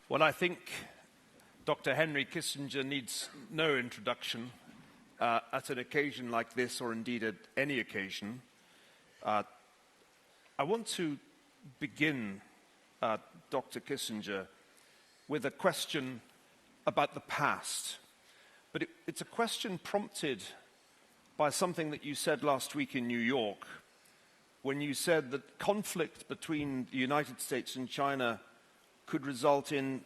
Well, I think Dr. Henry Kissinger needs no introduction at an occasion like this, or indeed at any occasion. I want to begin, Dr. Kissinger, with a question about the past. But it's a question prompted by something that you said last week in New York, when you said that conflict between the United States and China could result in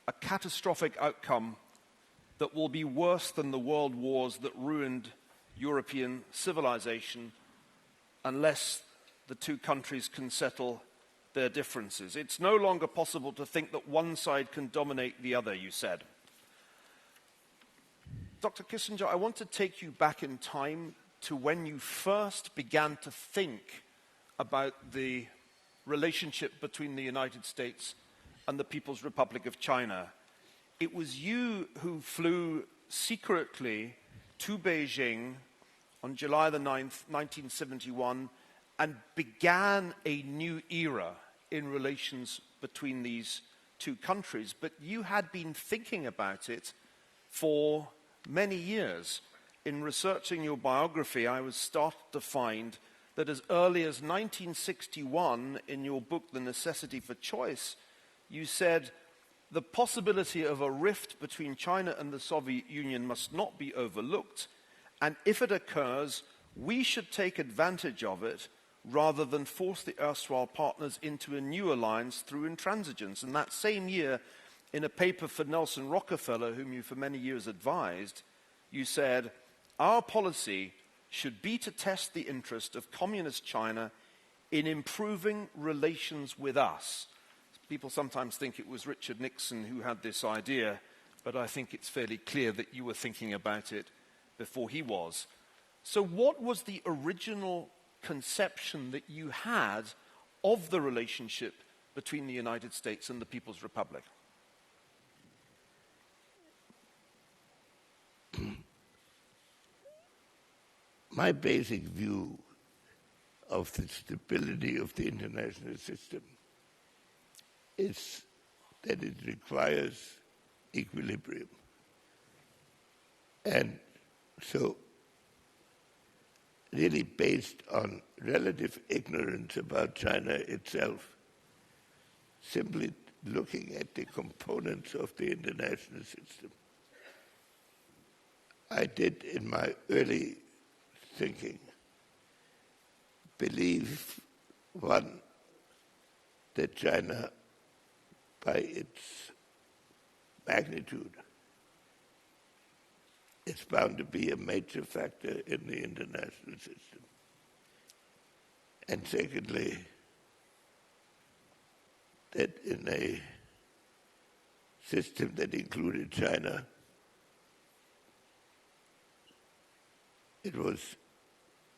a catastrophic outcome that will be worse than the world wars that ruined European civilization unless the two countries can settle their differences. It's no longer possible to think that one side can dominate the other, you said. Dr. Kissinger, I want to take you back in time to when you first began to think about the relationship between the United States and the People's Republic of China. It was you who flew secretly to Beijing on July the 9th, 1971, and began a new era in relations between these two countries. But you had been thinking about it for many years. In researching your biography, I was startled to find that as early as 1961, in your book, The Necessity for Choice, you said, the possibility of a rift between China and the Soviet Union must not be overlooked, and if it occurs, we should take advantage of it rather than force the erstwhile partners into a new alliance through intransigence. And that same year, in a paper for Nelson Rockefeller, whom you for many years advised, you said, our policy should be to test the interest of communist China in improving relations with us. People sometimes think it was Richard Nixon who had this idea, but I think it's fairly clear that you were thinking about it before he was. So what was the original conception that you had of the relationship between the United States and the People's Republic? My basic view of the stability of the international system is that it requires equilibrium. And so, really based on relative ignorance about China itself, simply looking at the components of the international system, I did in my early thinking believe, one, that China, by its magnitude, is bound to be a major factor in the international system. And secondly, that in a system that included China, it was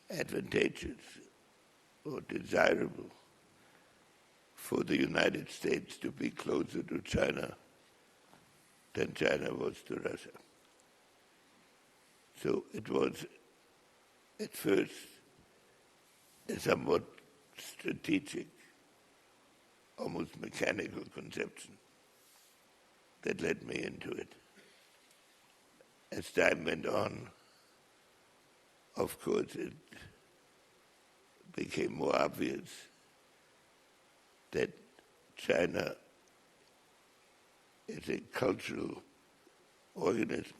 advantageous or desirable for the United States to be closer to China than China was to Russia. So it was, at first, a somewhat strategic, almost mechanical conception that led me into it. As time went on, of course, it became more obvious that China is a cultural organism,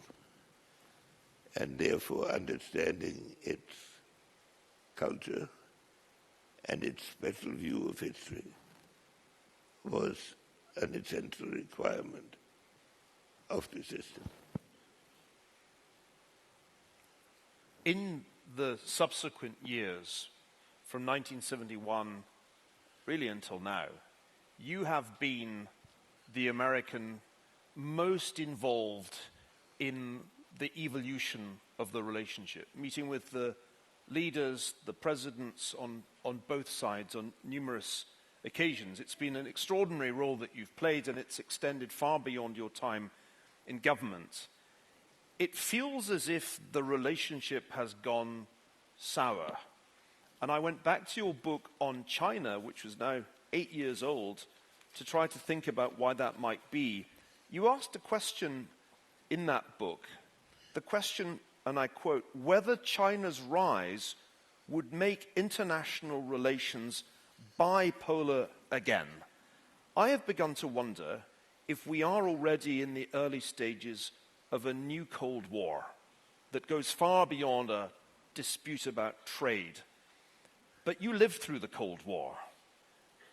and therefore understanding its culture and its special view of history was an essential requirement of the system. In the subsequent years, from 1971 really until now, you have been the American most involved in the evolution of the relationship, meeting with the leaders, the presidents on both sides on numerous occasions. It's been an extraordinary role that you've played, and it's extended far beyond your time in government. It feels as if the relationship has gone sour. And I went back to your book on China, which was now 8 years old, to try to think about why that might be. You asked a question in that book, the question, and I quote, whether China's rise would make international relations bipolar again. I have begun to wonder if we are already in the early stages of a new Cold War that goes far beyond a dispute about trade. But you lived through the Cold War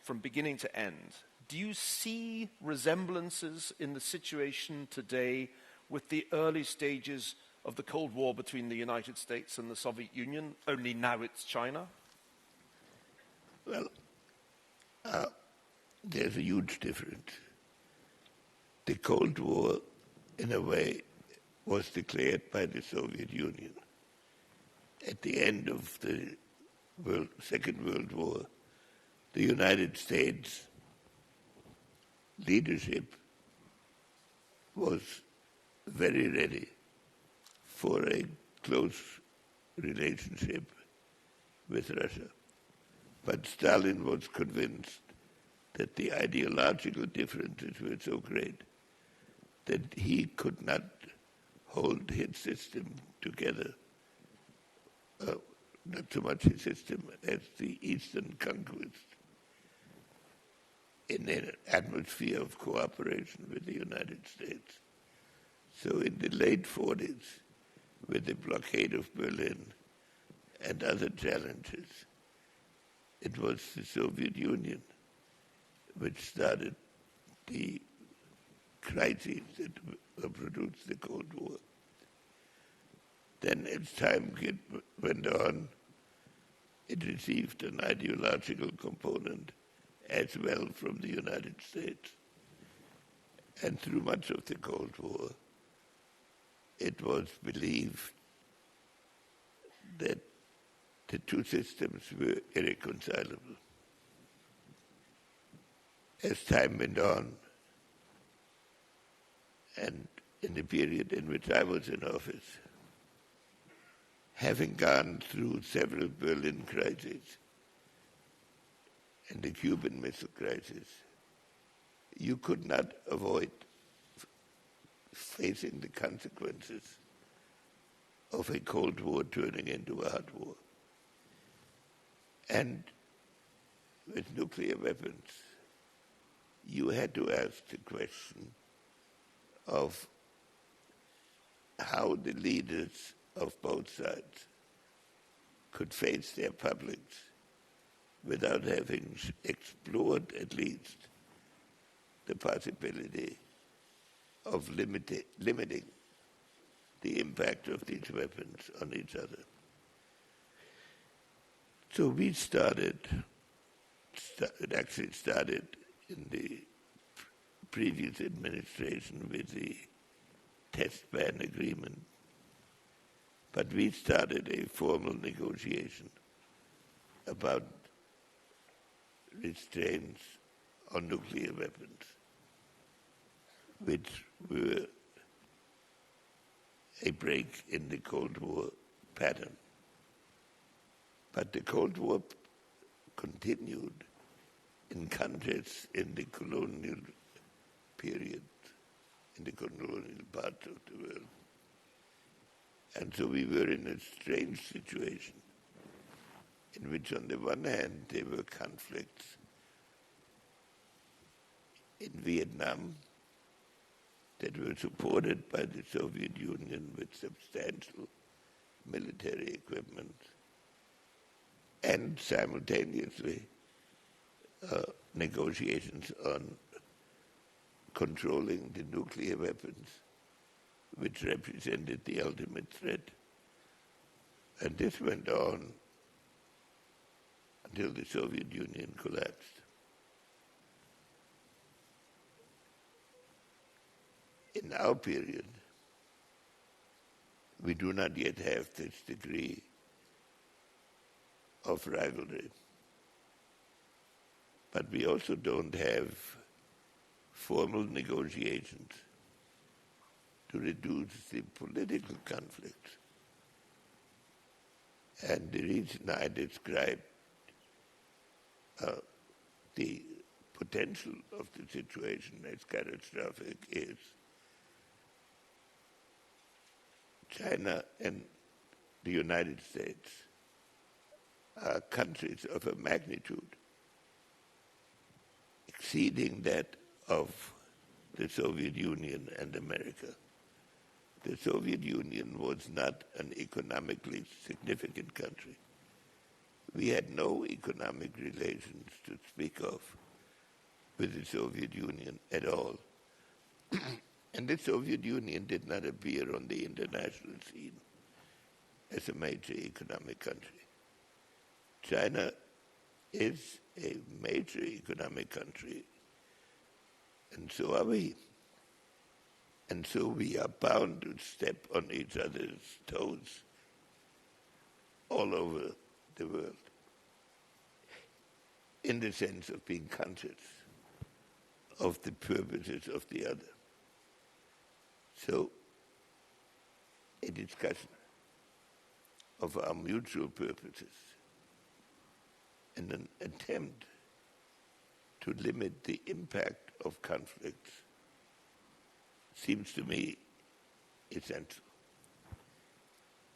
from beginning to end. Do you see resemblances in the situation today with the early stages of the Cold War between the United States and the Soviet Union, only now it's China? Well, there's a huge difference. The Cold War, in a way, was declared by the Soviet Union. At the end of the Second World War, the United States leadership was very ready for a close relationship with Russia. But Stalin was convinced that the ideological differences were so great that he could not hold his system together, not so much his system as the Eastern conquest, in an atmosphere of cooperation with the United States. So in the late 40s, with the blockade of Berlin and other challenges, it was the Soviet Union which started the crises that produced the Cold War. Then as time went on, it received an ideological component as well from the United States. And through much of the Cold War, it was believed that the two systems were irreconcilable. As time went on, and in the period in which I was in office, having gone through several Berlin crises and the Cuban Missile Crisis, you could not avoid facing the consequences of a Cold War turning into a hot war. And with nuclear weapons, you had to ask the question of how the leaders of both sides could face their publics without having explored at least the possibility of limiting the impact of these weapons on each other. So we it actually started in the previous administration with the test ban agreement, but we started a formal negotiation about restraints on nuclear weapons, which were a break in the Cold War pattern. But the Cold War continued in countries in the colonial period, in the colonial part of the world. And so we were in a strange situation in which on the one hand there were conflicts in Vietnam that were supported by the Soviet Union with substantial military equipment, and simultaneously negotiations on controlling the nuclear weapons, which represented the ultimate threat. And this went on until the Soviet Union collapsed. In our period, we do not yet have this degree of rivalry. But we also don't have formal negotiations to reduce the political conflict. And the reason I described the potential of the situation as catastrophic is China and the United States are countries of a magnitude exceeding that of the Soviet Union and America. The Soviet Union was not an economically significant country. We had no economic relations to speak of with the Soviet Union at all. And the Soviet Union did not appear on the international scene as a major economic country. China is a major economic country, and so are we. And so we are bound to step on each other's toes all over the world, in the sense of being conscious of the purposes of the other. So, a discussion of our mutual purposes and an attempt to limit the impact of conflicts seems to me essential.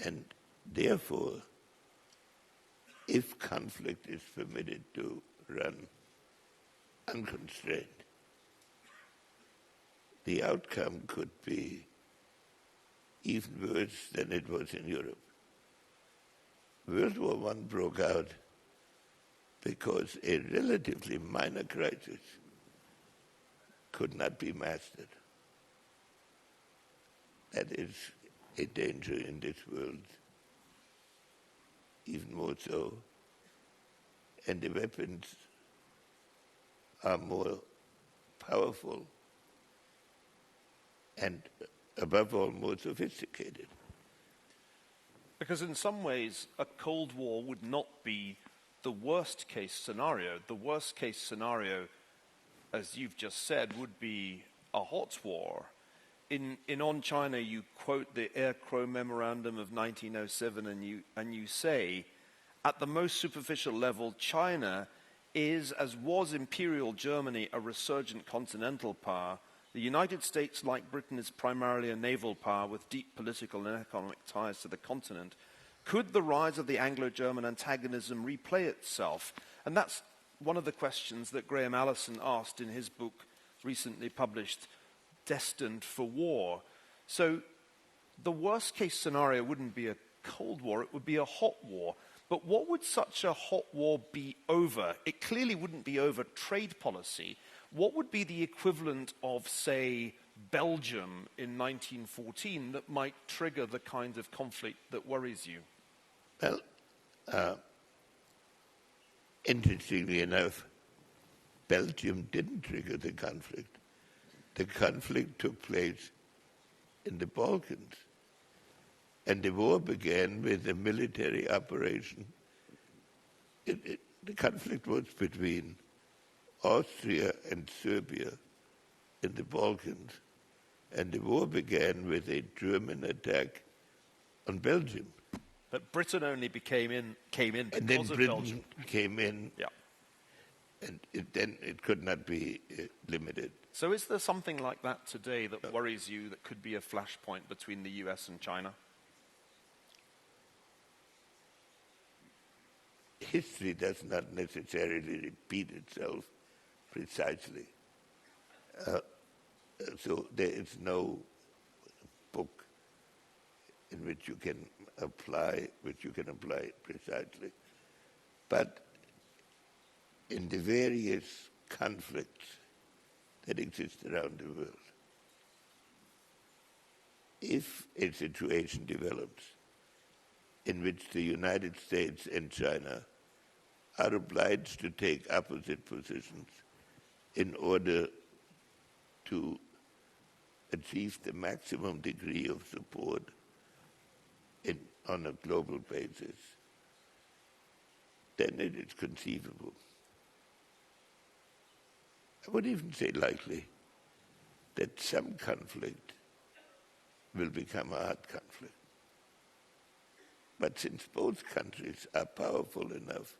And therefore, if conflict is permitted to run unconstrained, the outcome could be even worse than it was in Europe. World War I broke out because a relatively minor crisis could not be mastered. That is a danger in this world, even more so. And the weapons are more powerful and, above all, more sophisticated. Because in some ways, a Cold War would not be the worst case scenario. The worst case scenario, as you've just said, would be a hot war. In On China, you quote the Air-Crow Memorandum of 1907, and you say, at the most superficial level, China is, as was Imperial Germany, a resurgent continental power. The United States, like Britain, is primarily a naval power with deep political and economic ties to the continent. Could the rise of the Anglo-German antagonism replay itself? And that's one of the questions that Graham Allison asked in his book, recently published, Destined for War. So the worst case scenario wouldn't be a Cold War, it would be a hot war. But what would such a hot war be over? It clearly wouldn't be over trade policy. What would be the equivalent of, say, Belgium in 1914 that might trigger the kind of conflict that worries you? Well, interestingly enough, Belgium didn't trigger the conflict. The conflict took place in the Balkans. And the war began with a military operation. The conflict was between Austria and Serbia in the Balkans. And the war began with a German attack on Belgium. But Britain only came in because and then of Britain Belgium. Came in, yeah. And then it could not be limited. So is there something like that today that worries you that could be a flashpoint between the US and China? History does not necessarily repeat itself precisely. So there is no book in which you can apply precisely. But in the various conflicts that exist around the world, if a situation develops in which the United States and China are obliged to take opposite positions in order to achieve the maximum degree of support on a global basis, then it is conceivable. I would even say likely that some conflict will become a hard conflict. But since both countries are powerful enough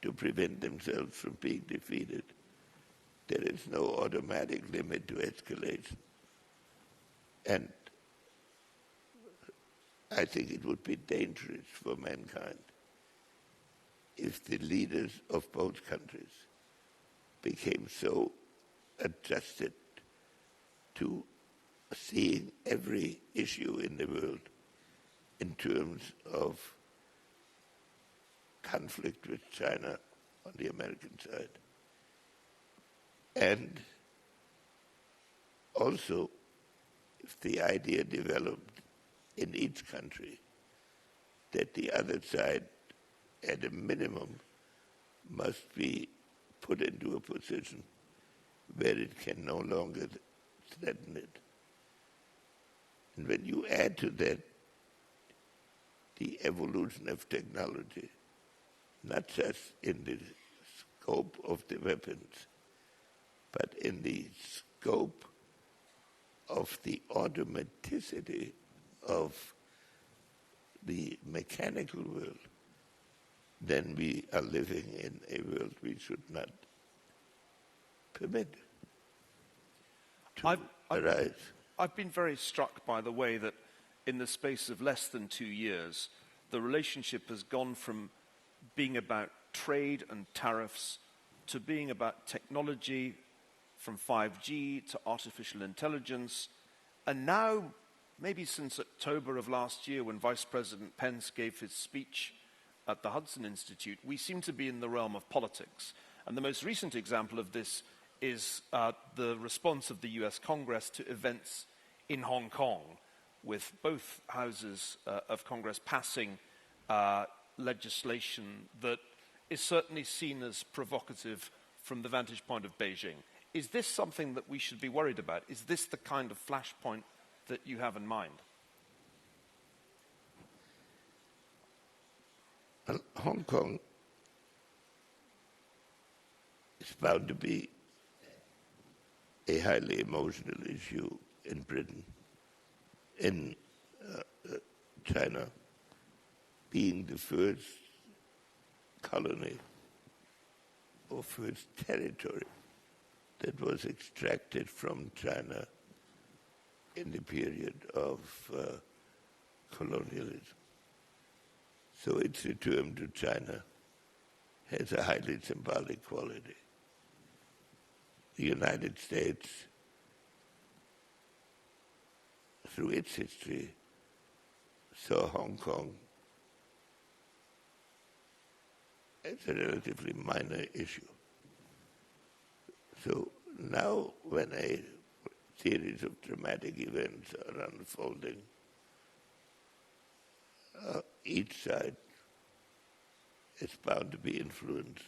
to prevent themselves from being defeated, there is no automatic limit to escalation. And I think it would be dangerous for mankind if the leaders of both countries became so adjusted to seeing every issue in the world in terms of conflict with China on the American side. And also, if the idea developed in each country that the other side, at a minimum, must be put into a position where it can no longer threaten it. And when you add to that the evolution of technology, not just in the scope of the weapons, but in the scope of the automaticity of the mechanical world, then we are living in a world we should not permit to arise. I've been very struck by the way that in the space of less than 2 years, the relationship has gone from being about trade and tariffs to being about technology, from 5G to artificial intelligence, and now, maybe since October of last year when Vice President Pence gave his speech at the Hudson Institute, we seem to be in the realm of politics. And the most recent example of this is the response of the US Congress to events in Hong Kong, with both houses of Congress passing legislation that is certainly seen as provocative from the vantage point of Beijing. Is this something that we should be worried about? Is this the kind of flashpoint that you have in mind? Well, Hong Kong is bound to be a highly emotional issue in Britain, in China, being the first colony or first territory that was extracted from China in the period of colonialism. So its return to China has a highly symbolic quality. The United States, through its history, saw Hong Kong as a relatively minor issue. So now when a series of dramatic events are unfolding, each side is bound to be influenced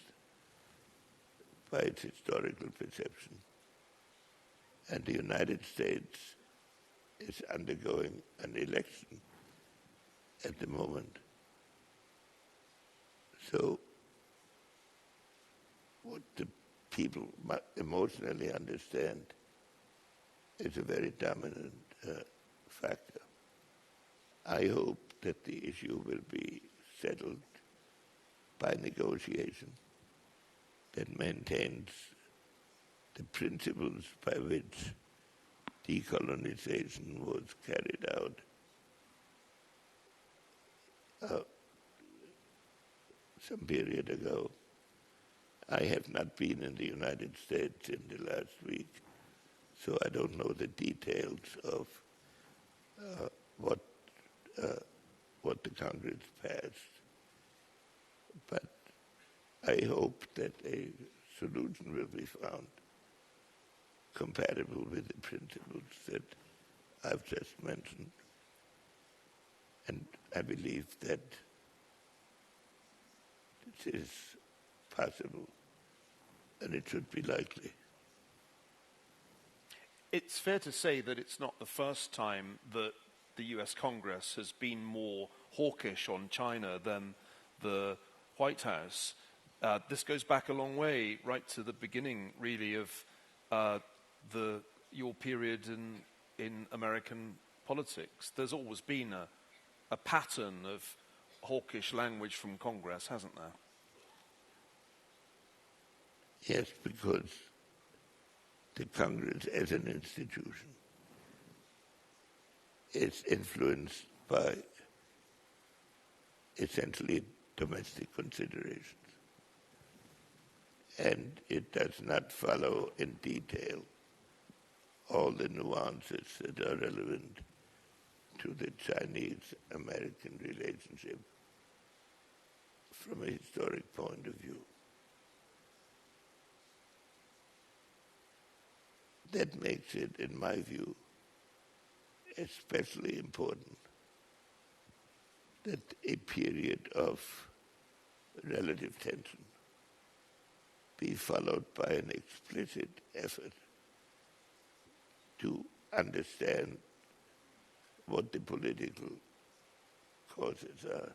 by its historical perception. And the United States is undergoing an election at the moment. So what the people emotionally understand is a very dominant factor. I hope that the issue will be settled by negotiation that maintains the principles by which decolonization was carried out some period ago. I have not been in the United States in the last week, so I don't know the details of what the Congress passed. But I hope that a solution will be found compatible with the principles that I've just mentioned. And I believe that this is possible, and it should be likely. It's fair to say that it's not the first time that the US Congress has been more hawkish on China than the White House. This goes back a long way, right to the beginning, really, of your period in American politics. There's always been a pattern of hawkish language from Congress, hasn't there? Yes, because the Congress as an institution is influenced by essentially domestic considerations. And it does not follow in detail all the nuances that are relevant to the Chinese-American relationship from a historic point of view. That makes it, in my view, especially important that a period of relative tension be followed by an explicit effort to understand what the political causes are,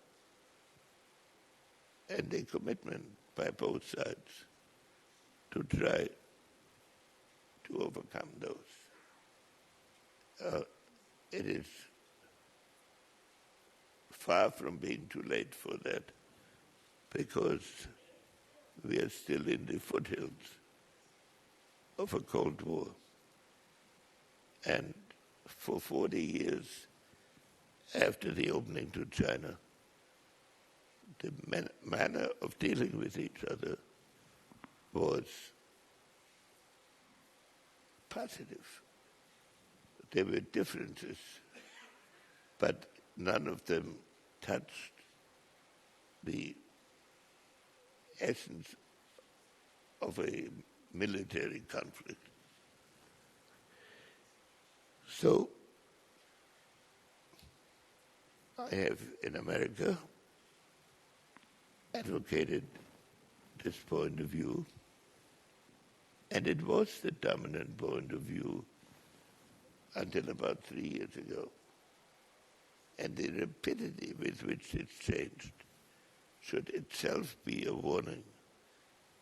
and a commitment by both sides to try to overcome those. It is far from being too late for that, because we are still in the foothills of a Cold War. And for 40 years after the opening to China, the manner of dealing with each other was positive. There were differences, but none of them touched the essence of a military conflict. So I have, in America, advocated this point of view, and it was the dominant point of view until about 3 years ago. And the rapidity with which it's changed should itself be a warning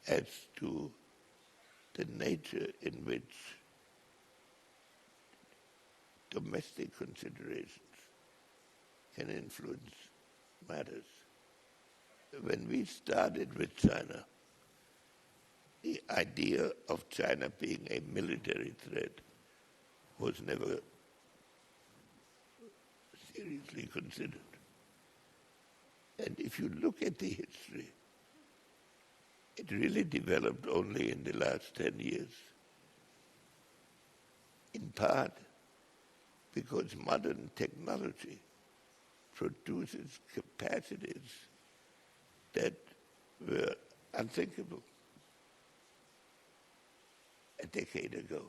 as to the nature in which domestic considerations can influence matters. When we started with China, the idea of China being a military threat was never seriously considered. And if you look at the history, it really developed only in the last 10 years, in part because modern technology produces capacities that were unthinkable a decade ago.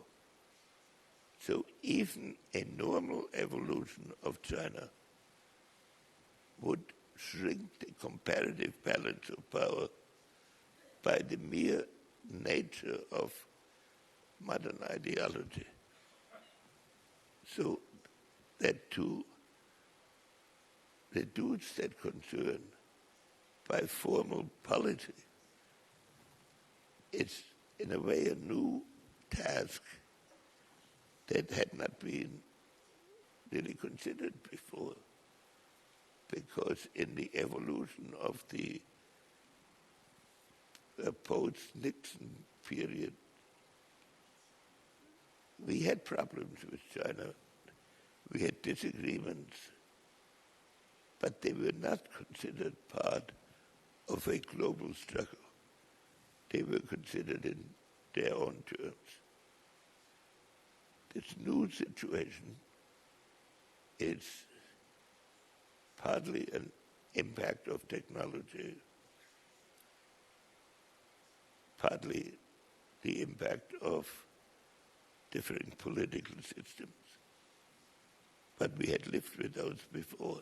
So even a normal evolution of China would shrink the comparative balance of power by the mere nature of modern ideology. So that to reduce that concern by formal policy is, in a way, a new task that had not been really considered before, because in the evolution of the post-Nixon period, we had problems with China. We had disagreements, but they were not considered part of a global struggle. They were considered in their own terms. This new situation is partly an impact of technology, partly the impact of differing political systems. But we had lived with those before.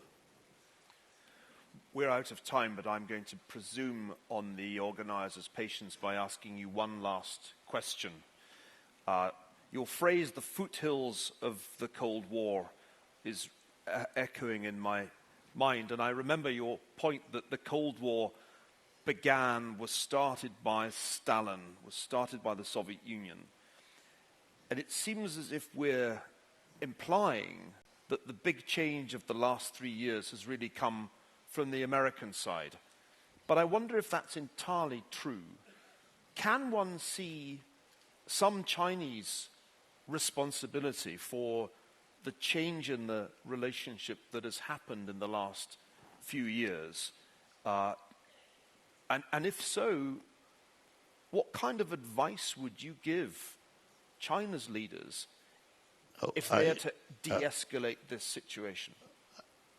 We're out of time, but I'm going to presume on the organizers' patience by asking you one last question. Your phrase, the foothills of the Cold War, is echoing in my mind. And I remember your point that the Cold War was started by Stalin, was started by the Soviet Union. And it seems as if we're implying that the big change of the last 3 years has really come from the American side. But I wonder if that's entirely true. Can one see some Chinese responsibility for the change in the relationship that has happened in the last few years? And if so, what kind of advice would you give China's leaders if they are to de-escalate this situation?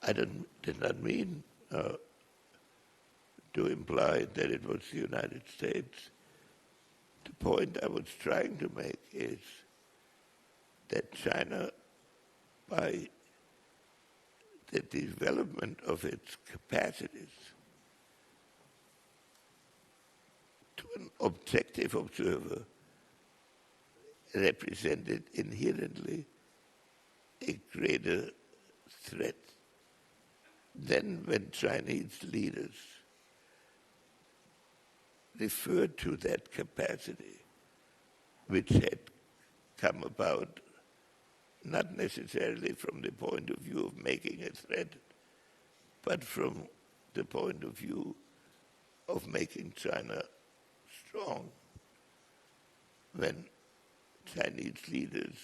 I did not mean to imply that it was the United States. The point I was trying to make is that China, by the development of its capacities, to an objective observer, represented inherently a greater threat than when Chinese leaders referred to that capacity, which had come about not necessarily from the point of view of making a threat, but from the point of view of making China strong. When Chinese leaders,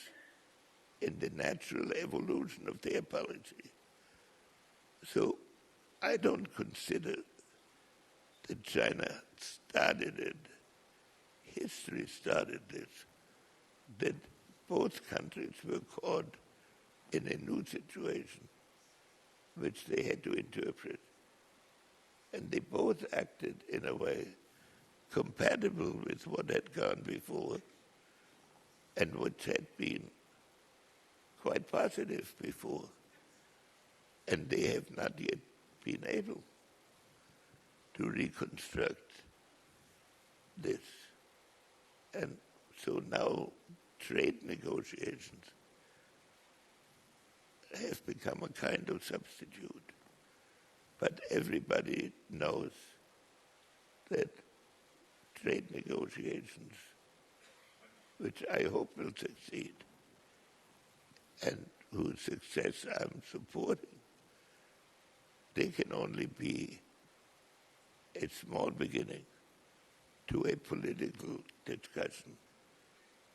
in the natural evolution of their policy. So I don't consider that China started it, history started this, that both countries were caught in a new situation which they had to interpret. And they both acted in a way compatible with what had gone before and which had been quite positive before. And they have not yet been able to reconstruct this. And so now trade negotiations have become a kind of substitute. But everybody knows that trade negotiations, which I hope will succeed, and whose success I'm supporting, they can only be a small beginning to a political discussion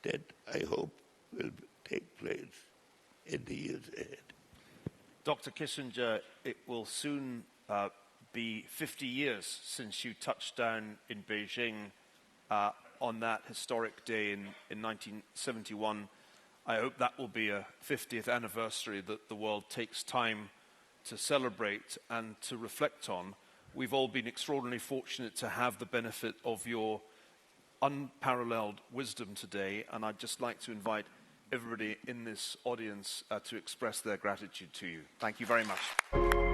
that I hope will take place in the years ahead. Dr. Kissinger, it will soon be 50 years since you touched down in Beijing on that historic day in 1971. I hope that will be a 50th anniversary that the world takes time to celebrate and to reflect on. We've all been extraordinarily fortunate to have the benefit of your unparalleled wisdom today, and I'd just like to invite everybody in this audience to express their gratitude to you. Thank you very much.